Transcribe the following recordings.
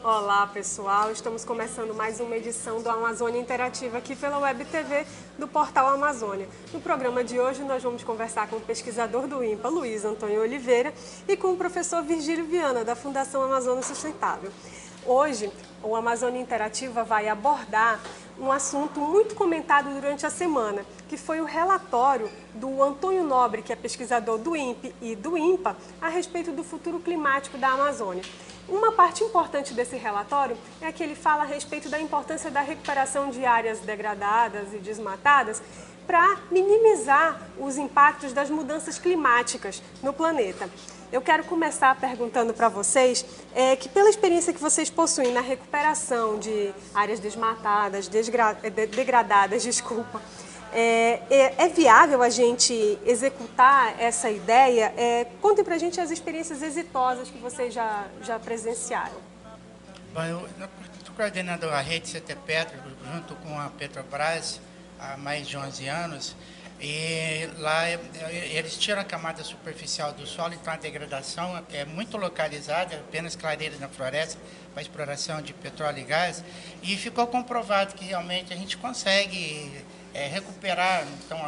Olá pessoal, estamos começando mais uma edição do Amazônia Interativa aqui pela Web TV do Portal Amazônia. No programa de hoje nós vamos conversar com o pesquisador do INPA, Luiz Antônio Oliveira, e com o professor Virgílio Viana, da Fundação Amazônia Sustentável. Hoje, o Amazônia Interativa vai abordar um assunto muito comentado durante a semana, que foi o relatório do Antônio Nobre, que é pesquisador do INPE e do INPA, a respeito do futuro climático da Amazônia. Uma parte importante desse relatório é que ele fala a respeito da importância da recuperação de áreas degradadas e desmatadas para minimizar os impactos das mudanças climáticas no planeta. Eu quero começar perguntando para vocês que, pela experiência que vocês possuem na recuperação de áreas desmatadas, degradadas, é viável a gente executar essa ideia? Contem para a gente as experiências exitosas que vocês já presenciaram. Bom, eu estou coordenando a rede CT Petro junto com a Petrobras há mais de 11 anos. E lá eles tiram a camada superficial do solo, então a degradação é muito localizada, apenas clareiras na floresta para exploração de petróleo e gás. E ficou comprovado que realmente a gente consegue recuperar então,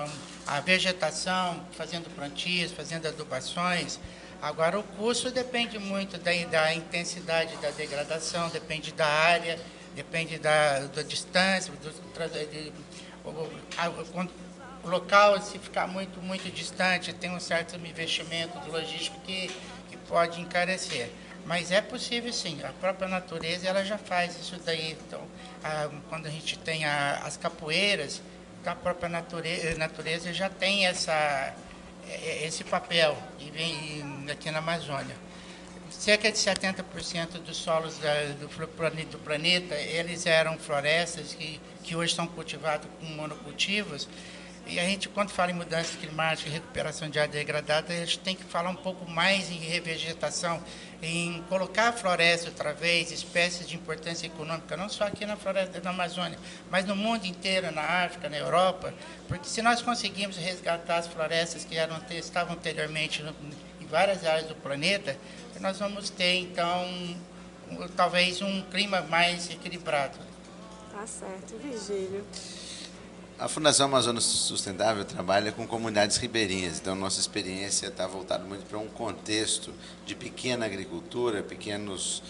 a vegetação, fazendo plantios, fazendo adubações. Agora, o custo depende muito da intensidade da degradação, depende da área, depende da distância, o local, se ficar muito distante, tem um certo investimento logístico que pode encarecer. Mas é possível sim, a própria natureza ela já faz isso daí. Então, quando a gente tem as capoeiras, a própria natureza já tem esse papel aqui na Amazônia. Cerca de 70% dos solos do planeta, eles eram florestas que hoje são cultivados com monocultivos. E a gente, quando fala em mudança climática e recuperação de área degradada, a gente tem que falar um pouco mais em revegetação, em colocar a floresta outra vez, espécies de importância econômica, não só aqui na floresta da Amazônia, mas no mundo inteiro, na África, na Europa, porque se nós conseguirmos resgatar as florestas que estavam anteriormente em várias áreas do planeta, nós vamos ter, então, talvez um clima mais equilibrado. Tá certo, Virgílio. A Fundação Amazônia Sustentável trabalha com comunidades ribeirinhas, então nossa experiência está voltada muito para um contexto de pequena agricultura, pequenos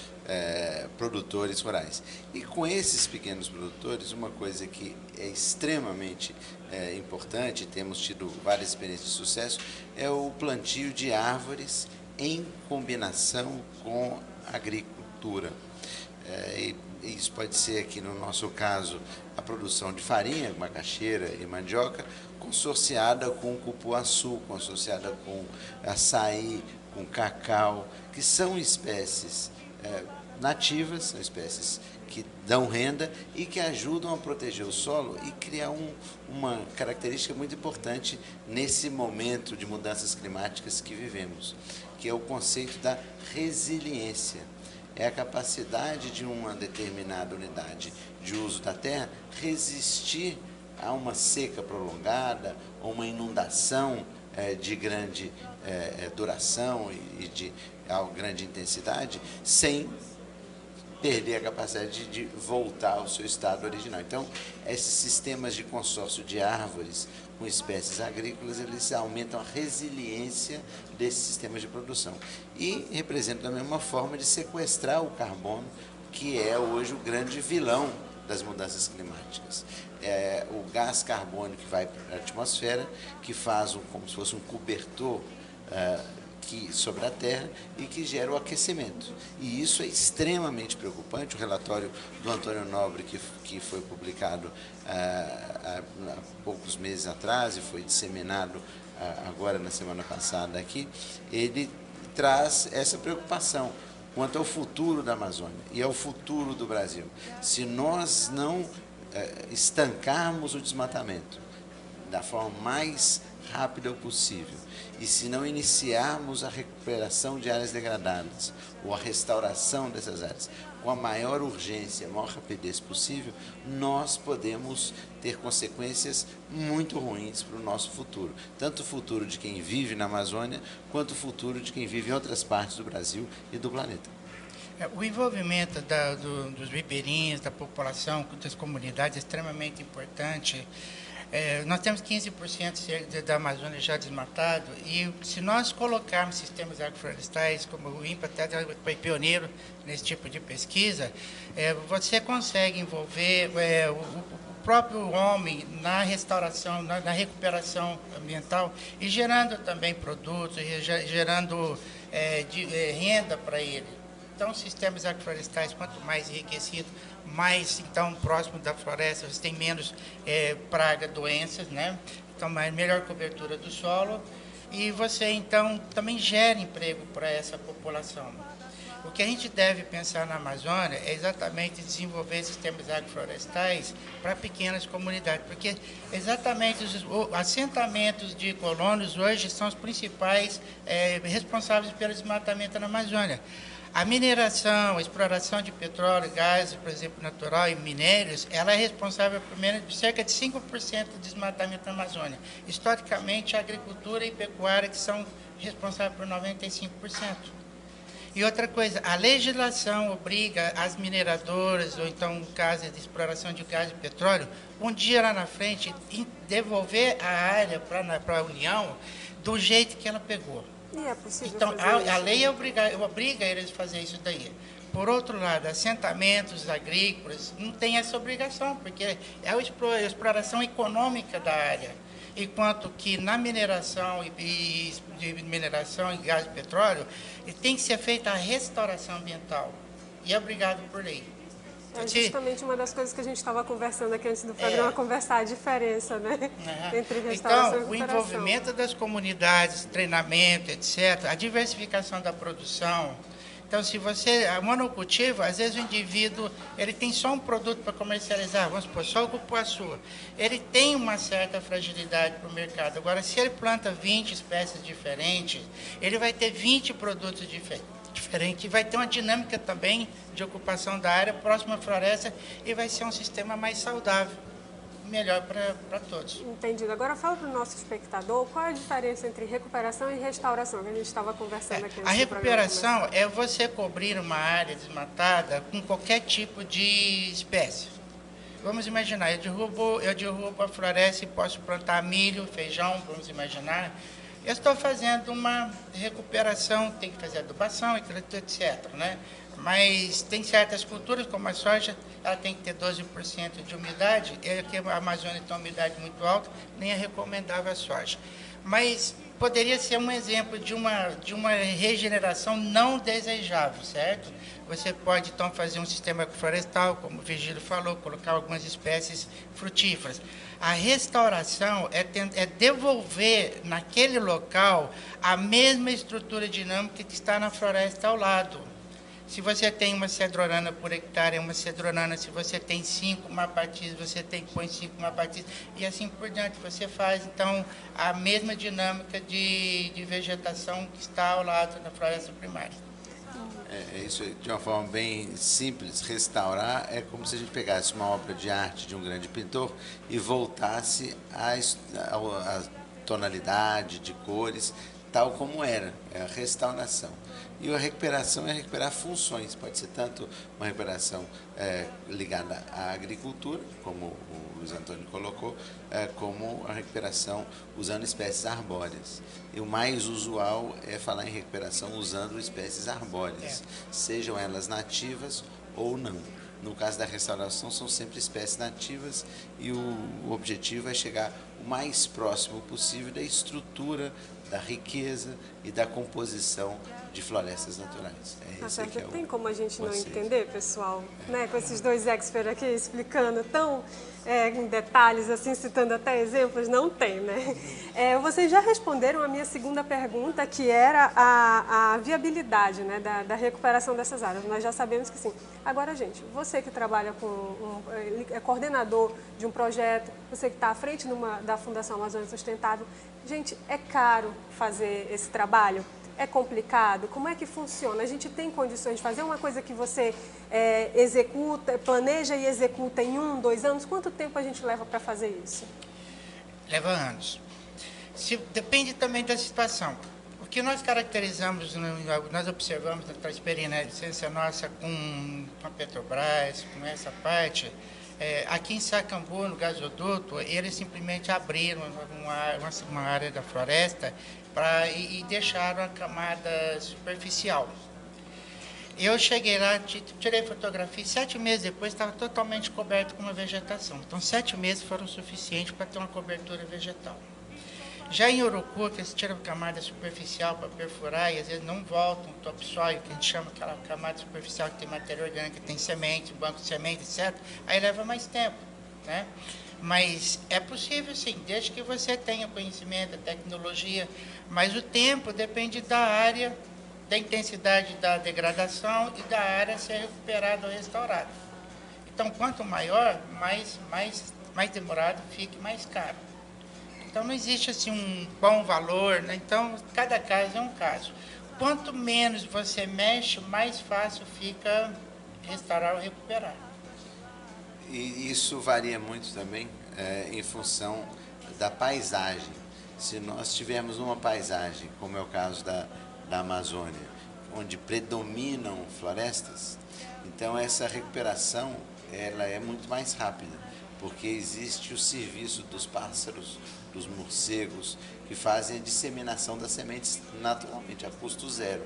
produtores rurais. E com esses pequenos produtores, uma coisa que é extremamente importante, temos tido várias experiências de sucesso, é o plantio de árvores em combinação com a agricultura. Isso pode ser aqui no nosso caso a produção de farinha, macaxeira e mandioca, consorciada com cupuaçu, consorciada com açaí, com cacau, que são espécies nativas, são espécies que dão renda e que ajudam a proteger o solo e criar uma característica muito importante nesse momento de mudanças climáticas que vivemos, que é o conceito da resiliência. É a capacidade de uma determinada unidade de uso da terra resistir a uma seca prolongada, ou uma inundação de grande duração e de grande intensidade, sem perder a capacidade de voltar ao seu estado original. Então, esses sistemas de consórcio de árvores com espécies agrícolas, eles aumentam a resiliência desses sistemas de produção. E representam também uma forma de sequestrar o carbono, que é hoje o grande vilão das mudanças climáticas. O gás carbônico que vai para a atmosfera, que faz como se fosse um cobertor sobre a Terra e que gera o aquecimento. E isso é extremamente preocupante. O relatório do Antônio Nobre, que foi publicado há poucos meses atrás e foi disseminado agora na semana passada aqui, ele traz essa preocupação quanto ao futuro da Amazônia e ao futuro do Brasil. Se nós não estancarmos o desmatamento da forma mais rápida possível. E se não iniciarmos a recuperação de áreas degradadas ou a restauração dessas áreas com a maior urgência, a maior rapidez possível, nós podemos ter consequências muito ruins para o nosso futuro. Tanto o futuro de quem vive na Amazônia, quanto o futuro de quem vive em outras partes do Brasil e do planeta. O envolvimento dos ribeirinhos, da população, das comunidades é extremamente importante. Nós temos 15% da Amazônia já desmatado e se nós colocarmos sistemas agroflorestais, como o INPA até foi pioneiro nesse tipo de pesquisa, você consegue envolver o próprio homem na restauração, na recuperação ambiental e gerando também produtos, gerando renda para ele. Então, sistemas agroflorestais, quanto mais enriquecido, mais então próximo da floresta, você tem menos praga, doenças, né? Então, melhor cobertura do solo e você então também gera emprego para essa população. O que a gente deve pensar na Amazônia é exatamente desenvolver sistemas agroflorestais para pequenas comunidades, porque exatamente os assentamentos de colonos hoje são os principais responsáveis pelo desmatamento na Amazônia. A mineração, a exploração de petróleo, gás, por exemplo, natural e minérios, ela é responsável por cerca de 5% do desmatamento na Amazônia. Historicamente, a agricultura e pecuária que são responsáveis por 95%. E outra coisa, a legislação obriga as mineradoras, ou então, no caso de exploração de gás e petróleo, um dia lá na frente, devolver a área para a União do jeito que ela pegou. E é possível então, fazer a lei obriga eles a fazer isso daí. Por outro lado, assentamentos agrícolas não tem essa obrigação, porque é a exploração econômica da área. Enquanto que na mineração e gás e petróleo, tem que ser feita a restauração ambiental. E é obrigado por lei. É justamente uma das coisas que a gente estava conversando aqui antes do programa, conversar a diferença, né? Entre restauração e recuperação. O envolvimento das comunidades, treinamento, etc., a diversificação da produção. Então, se você, a monocultivo, às vezes o indivíduo, ele tem só um produto para comercializar, vamos supor, só o cupuaçu. Ele tem uma certa fragilidade para o mercado. Agora, se ele planta 20 espécies diferentes, ele vai ter 20 produtos diferente, vai ter uma dinâmica também de ocupação da área próxima à floresta e vai ser um sistema mais saudável, melhor para todos. Entendido. Agora fala para o nosso espectador qual é a diferença entre recuperação e restauração, que a gente estava conversando aqui. A recuperação é você cobrir uma área desmatada com qualquer tipo de espécie. Vamos imaginar, eu derrubo a floresta e posso plantar milho, feijão, vamos imaginar. Eu estou fazendo uma recuperação, tem que fazer adubação, etc., né? Mas tem certas culturas, como a soja, ela tem que ter 12% de umidade, e aqui a Amazônia tem uma umidade muito alta, nem é recomendável a soja. Mas poderia ser um exemplo de uma regeneração não desejável, certo? Você pode, então, fazer um sistema florestal, como o Virgílio falou, colocar algumas espécies frutíferas. A restauração é devolver naquele local a mesma estrutura dinâmica que está na floresta ao lado. Se você tem uma cedrorana por hectare, é uma cedrorana. Se você tem 5 mapatis, você põe 5 mapatis. E assim por diante. Você faz, então, a mesma dinâmica de vegetação que está ao lado da floresta primária. Isso de uma forma bem simples. Restaurar é como se a gente pegasse uma obra de arte de um grande pintor e voltasse à tonalidade de cores tal como era. É a restauração. E a recuperação é recuperar funções. Pode ser tanto uma recuperação ligada à agricultura, como o Luiz Antônio colocou, como a recuperação usando espécies arbóreas. E o mais usual é falar em recuperação usando espécies arbóreas, sejam elas nativas ou não. No caso da restauração, são sempre espécies nativas e o objetivo é chegar o mais próximo possível da estrutura, da riqueza e da composição de florestas naturais. Tem como a gente não entender, pessoal? Né? Com esses dois experts aqui explicando tão em detalhes, assim, citando até exemplos, não tem, né? Vocês já responderam a minha segunda pergunta, que era a viabilidade, né, da recuperação dessas áreas. Nós já sabemos que sim. Agora, gente, você que trabalha é coordenador de um projeto, você que está à frente da da Fundação Amazônia Sustentável. Gente, é caro fazer esse trabalho? É complicado? Como é que funciona? A gente tem condições de fazer uma coisa que você executa, planeja e executa em 1, 2 anos? Quanto tempo a gente leva para fazer isso? Leva anos. Depende também da situação. O que nós caracterizamos, nós observamos na experiência nossa com a Petrobras, com essa parte, aqui em Sacambu, no gasoduto, eles simplesmente abriram uma área da floresta e deixaram a camada superficial. Eu cheguei lá, tirei fotografia, 7 meses depois estava totalmente coberto com uma vegetação. Então, 7 meses foram suficientes para ter uma cobertura vegetal. Já em Urucu, que eles tiram a camada superficial para perfurar e às vezes não voltam, o topsoil, que a gente chama aquela camada superficial que tem matéria orgânica, que tem semente, banco de semente, etc., aí leva mais tempo, né? Mas é possível sim, desde que você tenha conhecimento, a tecnologia, mas o tempo depende da área, da intensidade da degradação e da área ser recuperada ou restaurada. Então, quanto maior, mais demorado fica, mais caro. Então, não existe assim um bom valor, né? Então, cada caso é um caso. Quanto menos você mexe, mais fácil fica restaurar ou recuperar. E isso varia muito também em função da paisagem. Se nós tivermos uma paisagem, como é o caso da Amazônia, onde predominam florestas, então essa recuperação ela é muito mais rápida, porque existe o serviço dos pássaros, dos morcegos, que fazem a disseminação das sementes naturalmente, a custo zero.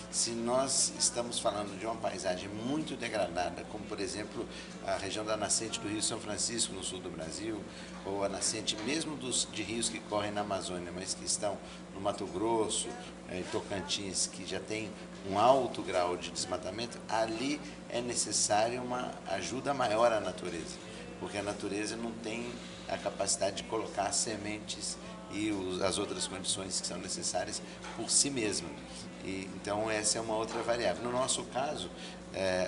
Se nós estamos falando de uma paisagem muito degradada, como por exemplo a região da nascente do Rio São Francisco, no sul do Brasil, ou a nascente mesmo de rios que correm na Amazônia, mas que estão no Mato Grosso, em Tocantins, que já tem um alto grau de desmatamento, ali é necessária uma ajuda maior à natureza, porque a natureza não tem a capacidade de colocar sementes e as outras condições que são necessárias por si mesma. Então, essa é uma outra variável. No nosso caso,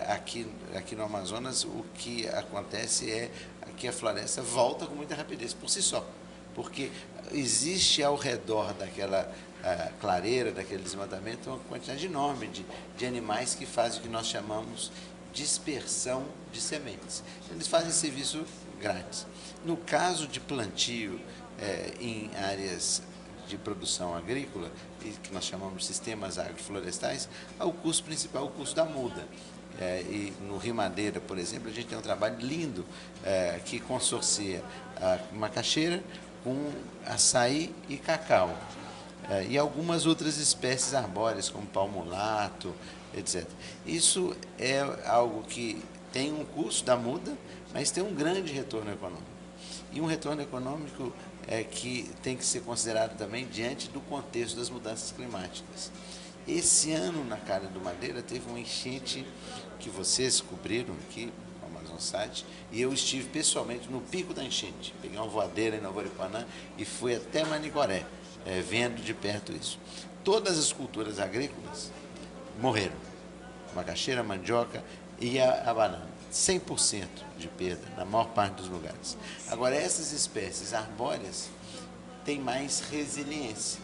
aqui no Amazonas, o que acontece é que a floresta volta com muita rapidez por si só, porque existe ao redor daquela clareira, daquele desmatamento, uma quantidade enorme de animais que fazem o que nós chamamos dispersão de sementes. Eles fazem serviço grátis. No caso de plantio em áreas de produção agrícola, que nós chamamos de sistemas agroflorestais, o custo principal é o custo da muda. E no Rio Madeira, por exemplo, a gente tem um trabalho lindo que consorcia macaxeira com açaí e cacau. E algumas outras espécies arbóreas, como palmulato, etc. Isso é algo que tem um custo da muda, mas tem um grande retorno econômico. E um retorno econômico que tem que ser considerado também diante do contexto das mudanças climáticas. Esse ano, na Calha do Madeira, teve uma enchente que vocês cobriram aqui, no Amazonsat, e eu estive pessoalmente no pico da enchente. Peguei uma voadeira em Nova Aripuanã e fui até Manicoré, vendo de perto isso. Todas as culturas agrícolas morreram. Macaxeira, mandioca e a banana. 100% de perda, na maior parte dos lugares. Agora, essas espécies arbóreas têm mais resiliência,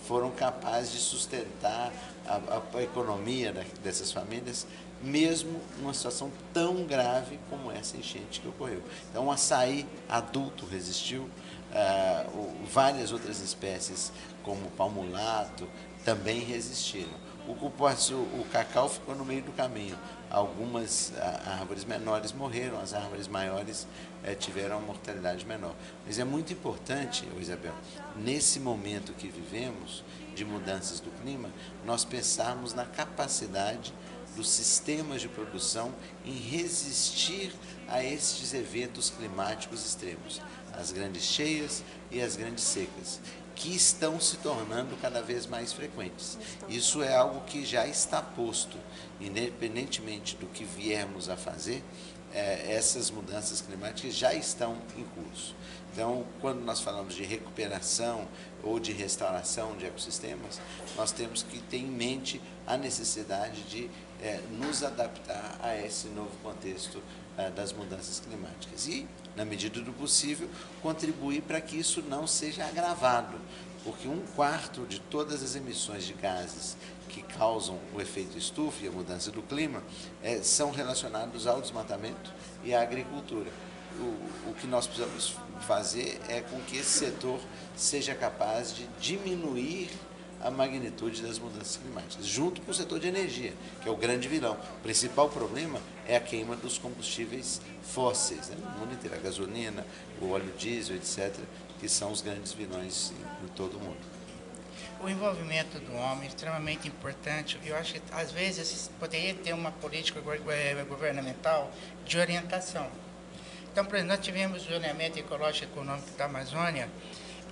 foram capazes de sustentar a economia dessas famílias, mesmo numa situação tão grave como essa enchente que ocorreu. Então, o açaí adulto resistiu, várias outras espécies, como o palmulato, também resistiram. O cupuaçu, o cacau ficou no meio do caminho. Algumas árvores menores morreram, as árvores maiores tiveram uma mortalidade menor. Mas é muito importante, Isabel, nesse momento que vivemos, de mudanças do clima, nós pensarmos na capacidade dos sistemas de produção em resistir a estes eventos climáticos extremos, as grandes cheias e as grandes secas, que estão se tornando cada vez mais frequentes. Isso é algo que já está posto, independentemente do que viermos a fazer, essas mudanças climáticas já estão em curso. Então, quando nós falamos de recuperação ou de restauração de ecossistemas, nós temos que ter em mente a necessidade de nos adaptar a esse novo contexto das mudanças climáticas e, na medida do possível, contribuir para que isso não seja agravado, porque 1/4 de todas as emissões de gases que causam o efeito estufa e a mudança do clima são relacionados ao desmatamento e à agricultura. O que nós precisamos fazer é com que esse setor seja capaz de diminuir a magnitude das mudanças climáticas, junto com o setor de energia, que é o grande vilão. O principal problema é a queima dos combustíveis fósseis, né? No mundo inteiro, a gasolina, o óleo diesel, etc., que são os grandes vilões em todo o mundo. O envolvimento do homem é extremamente importante. Eu acho que, às vezes, poderia ter uma política governamental de orientação. Então, por exemplo, nós tivemos o zoneamento ecológico e econômico da Amazônia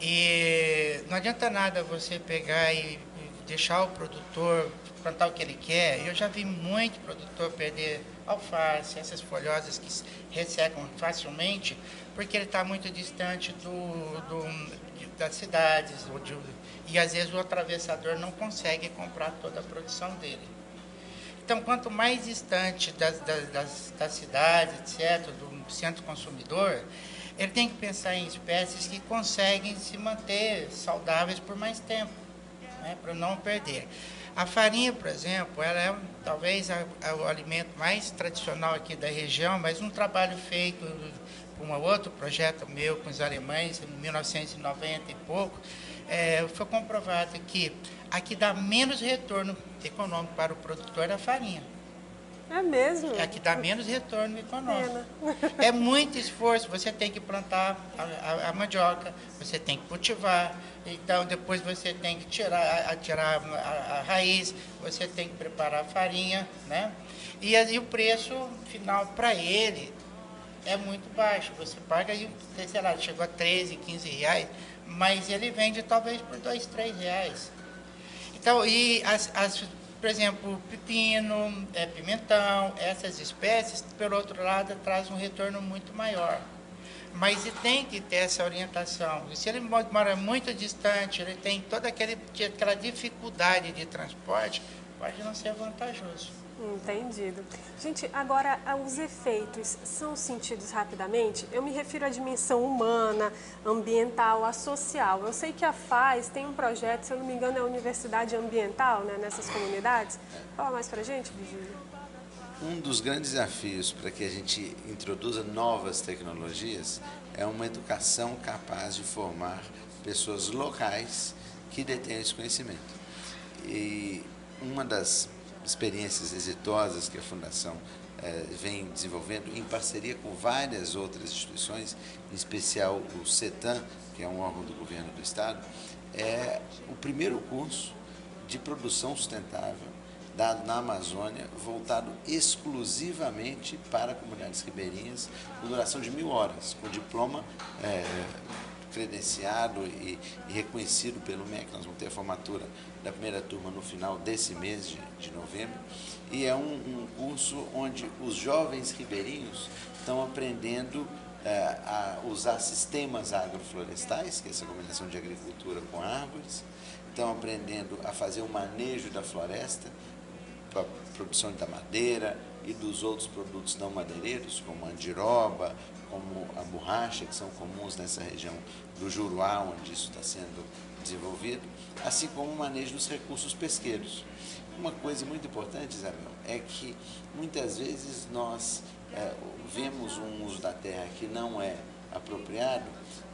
e não adianta nada você pegar e deixar o produtor plantar o que ele quer. Eu já vi muito produtor perder alface, essas folhosas que ressecam facilmente, porque ele está muito distante das cidades, e às vezes o atravessador não consegue comprar toda a produção dele. Então, quanto mais distante das cidades, etc., do centro consumidor, ele tem que pensar em espécies que conseguem se manter saudáveis por mais tempo, né, para não perder. A farinha, por exemplo, ela é talvez o alimento mais tradicional aqui da região, mas um trabalho feito por um outro projeto meu com os alemães, em 1990 e pouco, foi comprovado que aqui dá menos retorno econômico para o produtor a farinha. É mesmo? É a que dá menos retorno econômico. É muito esforço, você tem que plantar a mandioca, você tem que cultivar, então depois você tem que tirar a raiz, você tem que preparar a farinha, né? E o preço final para ele é muito baixo. Você paga, sei lá, chegou a 13, 15 reais, mas ele vende talvez por 2, 3 reais. Então, por exemplo, pepino, pimentão, essas espécies, pelo outro lado, traz um retorno muito maior. Mas ele tem que ter essa orientação. E se ele mora muito distante, ele tem toda aquela dificuldade de transporte, pode não ser vantajoso. Entendido. Gente, agora os efeitos são sentidos rapidamente? Eu me refiro à dimensão humana, ambiental, a social. Eu sei que a FAES tem um projeto, se eu não me engano, é a Universidade Ambiental, né, nessas comunidades. Fala mais pra gente, Virgílio. Um dos grandes desafios para que a gente introduza novas tecnologias é uma educação capaz de formar pessoas locais que detêm esse conhecimento. E uma das experiências exitosas que a Fundação vem desenvolvendo, em parceria com várias outras instituições, em especial o CETAM, que é um órgão do governo do Estado, é o primeiro curso de produção sustentável dado na Amazônia, voltado exclusivamente para comunidades ribeirinhas, com duração de 1000 horas, com diploma credenciado e reconhecido pelo MEC. Nós vamos ter a formatura da primeira turma no final desse mês de novembro, e é um curso onde os jovens ribeirinhos estão aprendendo a usar sistemas agroflorestais, que é essa combinação de agricultura com árvores, estão aprendendo a fazer o manejo da floresta, para a produção da madeira e dos outros produtos não madeireiros, como a andiroba, como a borracha, que são comuns nessa região do Juruá, onde isso está sendo desenvolvido, assim como o manejo dos recursos pesqueiros. Uma coisa muito importante, Isabel, é que muitas vezes nós vemos um uso da terra que não é apropriado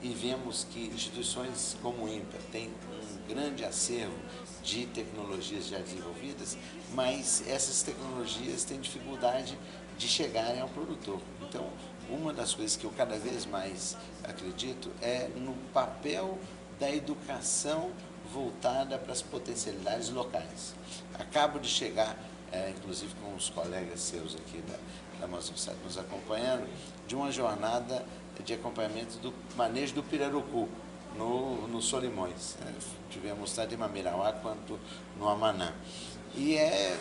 e vemos que instituições como o INPA têm um grande acervo de tecnologias já desenvolvidas, mas essas tecnologias têm dificuldade de chegarem ao produtor. Então, uma das coisas que eu cada vez mais acredito é no papel da educação voltada para as potencialidades locais. Acabo de chegar, inclusive com os colegas seus aqui da Amazônia nos acompanhando, de uma jornada de acompanhamento do manejo do pirarucu no Solimões. Tivemos tanto em Mamirauá quanto no Amanã. E é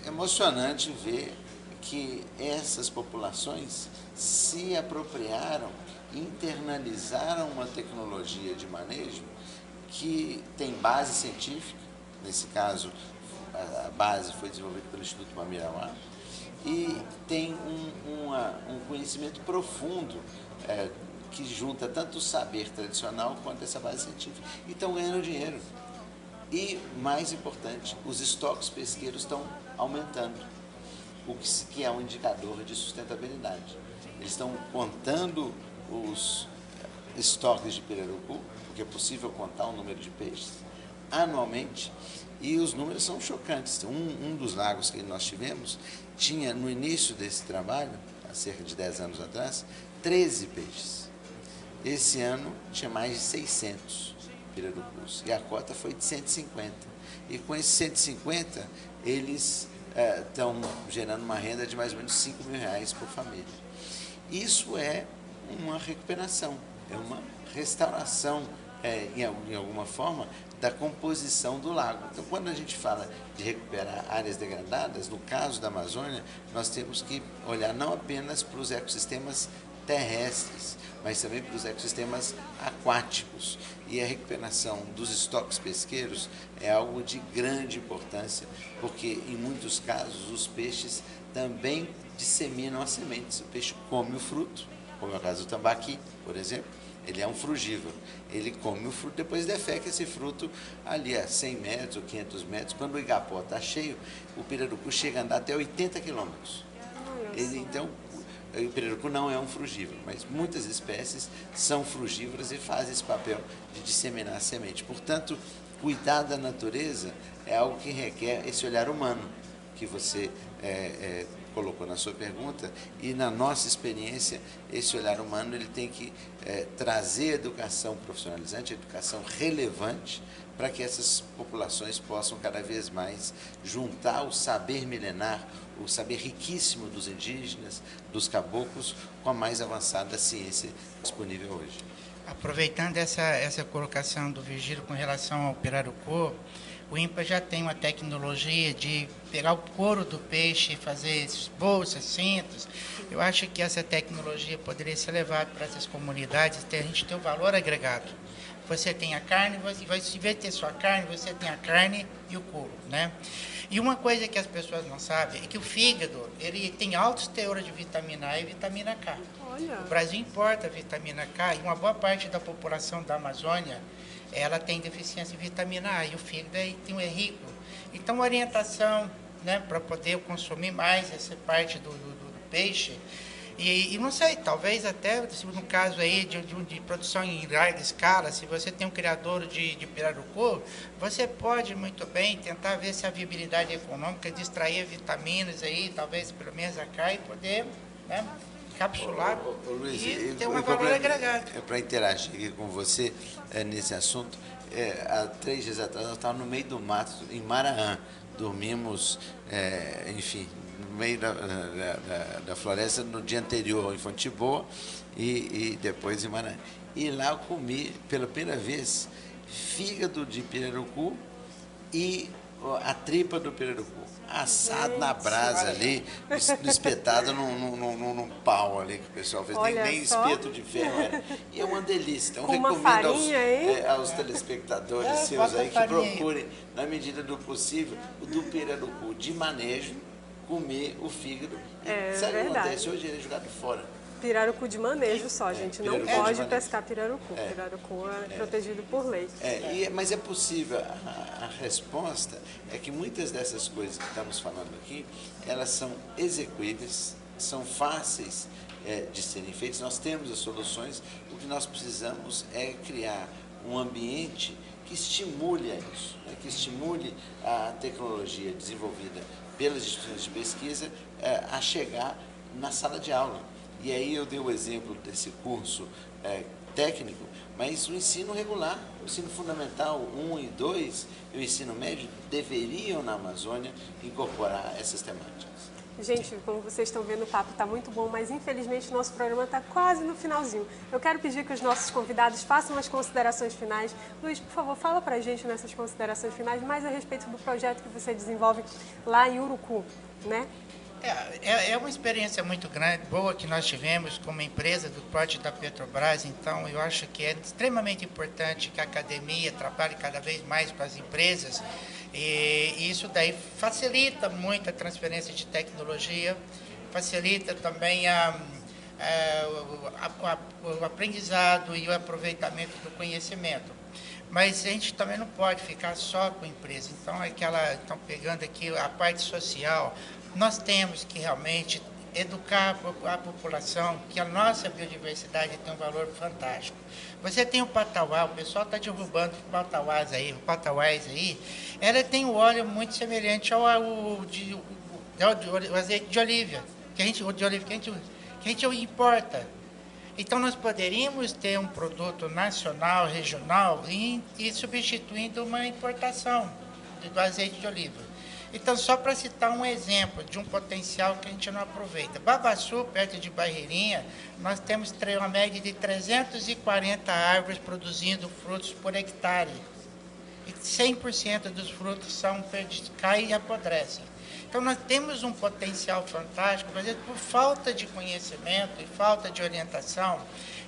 emocionante ver que essas populações se apropriaram, internalizaram uma tecnologia de manejo que tem base científica, nesse caso a base foi desenvolvida pelo Instituto Mamirauá, e tem um conhecimento profundo que junta tanto o saber tradicional quanto essa base científica. E estão ganhando dinheiro. E, mais importante, os estoques pesqueiros estão aumentando, o que é um indicador de sustentabilidade. Eles estão contando os estoques de pirarucu, porque é possível contar o número de peixes, anualmente, e os números são chocantes. Um dos lagos que nós tivemos tinha, no início desse trabalho, há cerca de 10 anos atrás, 13 peixes. Esse ano tinha mais de 600 pirarucus, e a cota foi de 150. E com esses 150, eles estão gerando uma renda de mais ou menos R$5.000 por família. Isso é uma recuperação, é uma restauração, em alguma forma, da composição do lago. Então, quando a gente fala de recuperar áreas degradadas, no caso da Amazônia, nós temos que olhar não apenas para os ecossistemas terrestres, mas também para os ecossistemas aquáticos. E a recuperação dos estoques pesqueiros é algo de grande importância, porque em muitos casos os peixes também disseminam as sementes. O peixe come o fruto, como é o caso do tambaqui, por exemplo. Ele é um frugívoro. Ele come o fruto, depois defeca esse fruto ali a 100 metros ou 500 metros. Quando o igapó está cheio, o pirarucu chega a andar até 80 quilômetros. Então, o pirarucu não é um frugívoro, mas muitas espécies são frugívoras e fazem esse papel de disseminar a semente. Portanto, cuidar da natureza é algo que requer esse olhar humano que você colocou na sua pergunta, e na nossa experiência, esse olhar humano ele tem que trazer educação profissionalizante, educação relevante, para que essas populações possam cada vez mais juntar o saber milenar, o saber riquíssimo dos indígenas, dos caboclos, com a mais avançada ciência disponível hoje. Aproveitando essa colocação do Virgílio com relação ao pirarucu, o INPA já tem uma tecnologia de pegar o couro do peixe e fazer bolsas, cintos. Eu acho que essa tecnologia poderia ser levada para essas comunidades e a gente ter um valor agregado. Você tem a carne, em vez de ter só a carne, você tem a carne e o couro, né? E uma coisa que as pessoas não sabem é que o fígado, ele tem altos teores de vitamina A e vitamina K. Olha. O Brasil importa vitamina K e uma boa parte da população da Amazônia, ela tem deficiência de vitamina A e o fígado é rico. Então, orientação, né, para poder consumir mais essa parte do peixe. E não sei, talvez até, no caso aí de produção em larga escala, se você tem um criador de pirarucu, você pode muito bem tentar ver se a viabilidade econômica de extrair vitaminas aí, talvez pelo menos a K, e poder, né, capsular Luiz, e ter uma valor agregado. Para interagir aqui com você nesse assunto, há 3 dias atrás nós estávamos no meio do mato, em Maraã. Dormimos, enfim, no meio da floresta no dia anterior em Fonte Boa e depois em Maraã. E lá eu comi, pela primeira vez, fígado de pirarucu e a tripa do pirarucu. Assado na brasa ali, espetado num pau ali que o pessoal fez, nem espeto de ferro era. E é uma delícia. Então, recomendo aos telespectadores seus aí que procurem, na medida do possível, o do pirarucu de manejo, comer o fígado. Sabe o que acontece? Hoje ele é jogado fora. Pirarucu de manejo só, gente. Não pode pescar pirarucu. Pirarucu é protegido por lei. Mas é possível. A resposta é que muitas dessas coisas que estamos falando aqui, elas são execuíveis, são fáceis de serem feitas. Nós temos as soluções. O que nós precisamos é criar um ambiente que estimule a isso, né? Que estimule a tecnologia desenvolvida pelas instituições de pesquisa a chegar na sala de aula. E aí eu dei o exemplo desse curso técnico, mas o ensino regular, o ensino fundamental 1 e 2 e o ensino médio deveriam na Amazônia incorporar essas temáticas. Gente, como vocês estão vendo, o papo está muito bom, mas infelizmente o nosso programa está quase no finalzinho. Eu quero pedir que os nossos convidados façam as considerações finais. Luiz, por favor, fala para a gente nessas considerações finais mais a respeito do projeto que você desenvolve lá em Urucu, né? É uma experiência muito grande, boa, que nós tivemos como empresa do porte da Petrobras. Então, eu acho que é extremamente importante que a academia trabalhe cada vez mais com as empresas, e isso daí facilita muito a transferência de tecnologia, facilita também o aprendizado e o aproveitamento do conhecimento. Mas a gente também não pode ficar só com a empresa. Então, estão pegando aqui a parte social. Nós temos que realmente educar a população que a nossa biodiversidade tem um valor fantástico. Você tem o patauá, o pessoal está derrubando patauás aí, ela tem um óleo muito semelhante ao azeite de oliva, que a gente importa. Então, nós poderíamos ter um produto nacional, regional, e substituindo uma importação do azeite de oliva. Então, só para citar um exemplo de um potencial que a gente não aproveita. Babaçu, perto de Barreirinha, nós temos uma média de 340 árvores produzindo frutos por hectare. E 100% dos frutos caem e apodrecem. Então, nós temos um potencial fantástico, mas por falta de conhecimento e falta de orientação.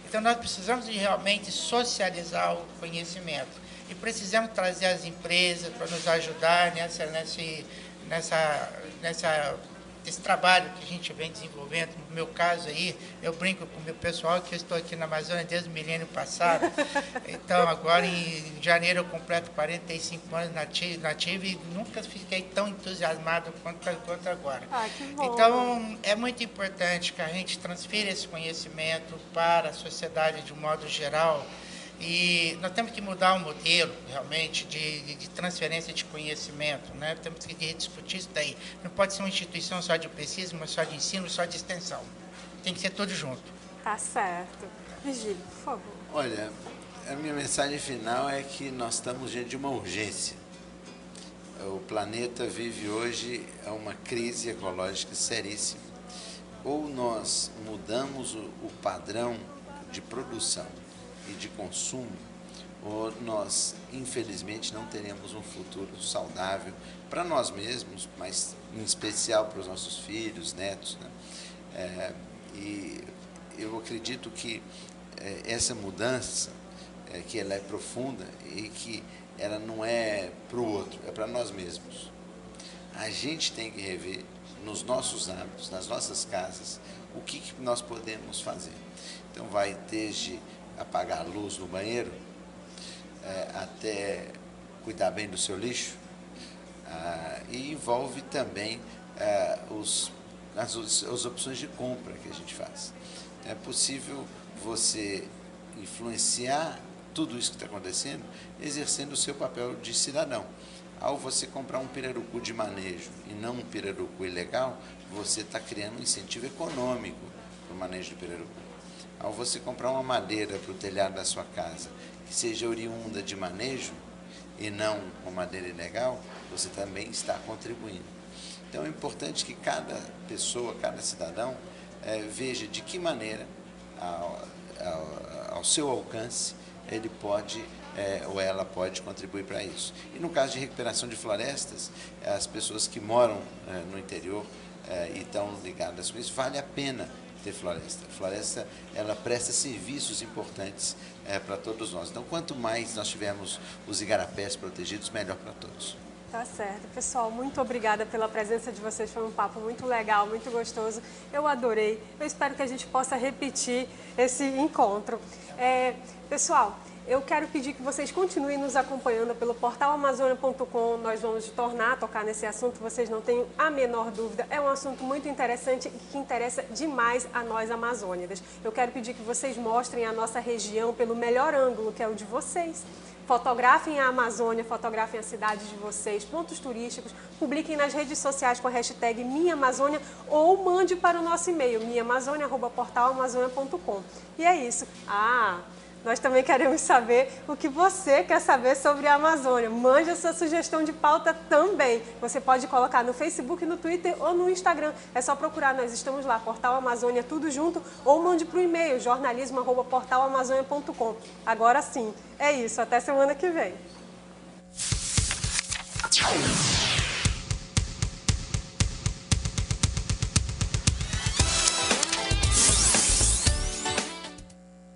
Então, nós precisamos de realmente socializar o conhecimento. E precisamos trazer as empresas para nos ajudar nesse trabalho que a gente vem desenvolvendo. No meu caso aí, eu brinco com o meu pessoal que eu estou aqui na Amazônia desde o milênio passado. Então, agora em janeiro eu completo 45 anos nativo e nunca fiquei tão entusiasmado quanto agora. Que bom. Então, é muito importante que a gente transfira esse conhecimento para a sociedade de um modo geral. E nós temos que mudar o modelo, realmente, de transferência de conhecimento, né? Temos que discutir isso daí. Não pode ser uma instituição só de pesquisa, mas só de ensino, só de extensão. Tem que ser tudo junto. Tá certo. Virgílio, por favor. Olha, a minha mensagem final é que nós estamos diante de uma urgência. O planeta vive hoje uma crise ecológica seríssima. Ou nós mudamos o padrão de produção e de consumo, ou nós, infelizmente, não teremos um futuro saudável para nós mesmos, mas em especial para os nossos filhos, netos, né? E eu acredito que essa mudança, que ela é profunda e que ela não é para o outro, é para nós mesmos. A gente tem que rever nos nossos hábitos, nas nossas casas, o que nós podemos fazer. Então, vai desde apagar a luz no banheiro, até cuidar bem do seu lixo, e envolve também as opções de compra que a gente faz. É possível você influenciar tudo isso que está acontecendo, exercendo o seu papel de cidadão. Ao você comprar um pirarucu de manejo e não um pirarucu ilegal, você está criando um incentivo econômico para o manejo do pirarucu. Ao você comprar uma madeira para o telhado da sua casa, que seja oriunda de manejo e não uma madeira ilegal, você também está contribuindo. Então é importante que cada pessoa, cada cidadão, veja de que maneira, ao seu alcance, ele pode ou ela pode contribuir para isso. E no caso de recuperação de florestas, as pessoas que moram no interior e estão ligadas com isso, vale a pena ter floresta. A floresta, ela presta serviços importantes para todos nós. Então, quanto mais nós tivermos os igarapés protegidos, melhor para todos. Tá certo. Pessoal, muito obrigada pela presença de vocês. Foi um papo muito legal, muito gostoso. Eu adorei. Eu espero que a gente possa repetir esse encontro. Pessoal, eu quero pedir que vocês continuem nos acompanhando pelo portal amazônia.com. Nós vamos tornar a tocar nesse assunto, vocês não têm a menor dúvida. É um assunto muito interessante e que interessa demais a nós amazônidas. Eu quero pedir que vocês mostrem a nossa região pelo melhor ângulo, que é o de vocês. Fotografem a Amazônia, fotografem a cidade de vocês, pontos turísticos, publiquem nas redes sociais com a hashtag #MinhaAmazônia ou mande para o nosso e-mail, minhaamazônia@portalamazônia.com. E é isso. Nós também queremos saber o que você quer saber sobre a Amazônia. Mande a sua sugestão de pauta também. Você pode colocar no Facebook, no Twitter ou no Instagram. É só procurar, nós estamos lá, Portal Amazônia, tudo junto. Ou mande para o e-mail, jornalismo@portalamazônia.com. Agora sim, é isso. Até semana que vem.